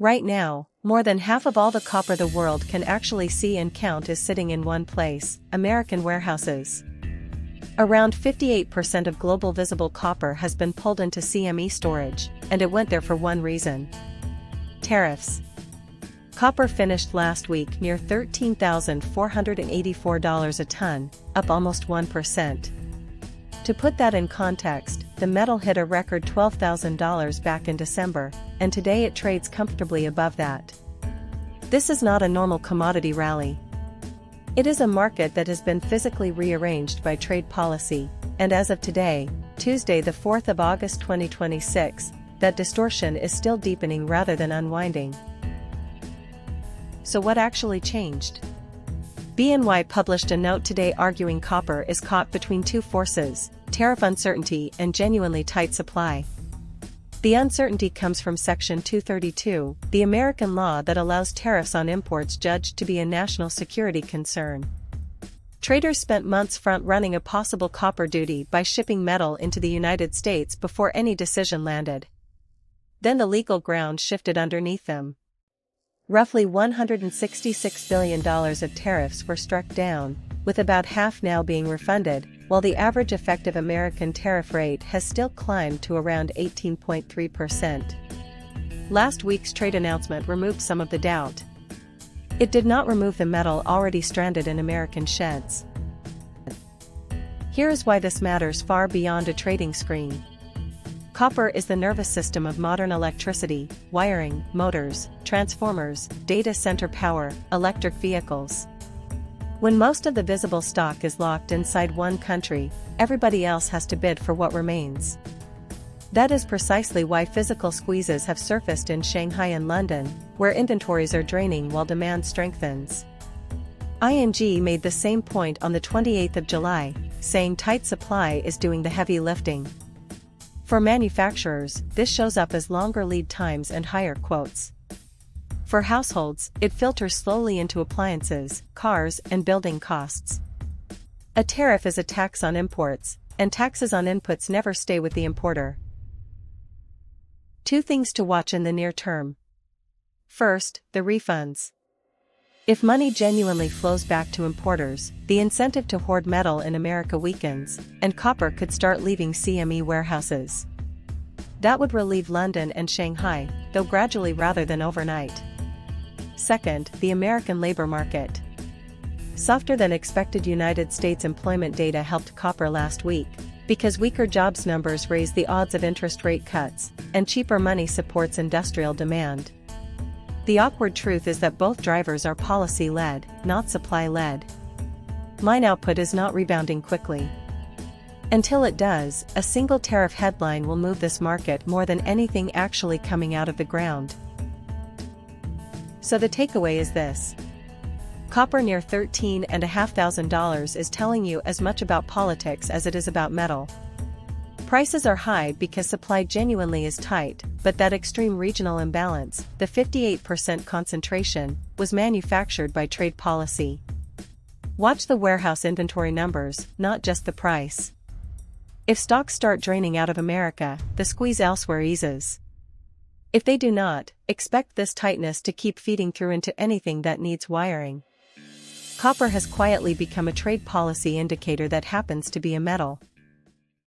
Right now, more than half of all the copper the world can actually see and count is sitting in one place: American warehouses. Around 58% of global visible copper has been pulled into CME storage, and it went there for one reason: tariffs. Copper finished last week near $13,484 a ton, up almost 1%. To put that in context, the metal hit a record $12,000 back in December, and today it trades comfortably above that. This is not a normal commodity rally. It is a market that has been physically rearranged by trade policy, and as of today, Tuesday the 4th of August 2026, that distortion is still deepening rather than unwinding. So what actually changed? BNY published a note today arguing copper is caught between two forces: tariff uncertainty and genuinely tight supply. The uncertainty comes from Section 232, the American law that allows tariffs on imports judged to be a national security concern. Traders spent months front-running a possible copper duty by shipping metal into the United States before any decision landed. Then the legal ground shifted underneath them. Roughly $166 billion of tariffs were struck down, with about half now being refunded, while the average effective American tariff rate has still climbed to around 18.3%. Last week's trade announcement removed some of the doubt. It did not remove the metal already stranded in American sheds. Here is why this matters far beyond a trading screen. Copper is the nervous system of modern electricity, wiring, motors, transformers, data center power, electric vehicles. When most of the visible stock is locked inside one country, everybody else has to bid for what remains. That is precisely why physical squeezes have surfaced in Shanghai and London, where inventories are draining while demand strengthens. ING made the same point on the 28th of July, saying tight supply is doing the heavy lifting. For manufacturers, this shows up as longer lead times and higher quotes. For households, it filters slowly into appliances, cars, and building costs. A tariff is a tax on imports, and taxes on inputs never stay with the importer. Two things to watch in the near term. First, the refunds. If money genuinely flows back to importers, the incentive to hoard metal in America weakens, and copper could start leaving CME warehouses. That would relieve London and Shanghai, though gradually rather than overnight. Second, the American labor market. Softer than expected United States employment data helped copper last week, because weaker jobs numbers raise the odds of interest rate cuts, and cheaper money supports industrial demand. The awkward truth is that both drivers are policy-led, not supply-led. Mine output is not rebounding quickly. Until it does, a single tariff headline will move this market more than anything actually coming out of the ground. So the takeaway is this. Copper near $13,500 is telling you as much about politics as it is about metal. Prices are high because supply genuinely is tight, but that extreme regional imbalance, the 58% concentration, was manufactured by trade policy. Watch the warehouse inventory numbers, not just the price. If stocks start draining out of America, the squeeze elsewhere eases. If they do not, expect this tightness to keep feeding through into anything that needs wiring. Copper has quietly become a trade policy indicator that happens to be a metal.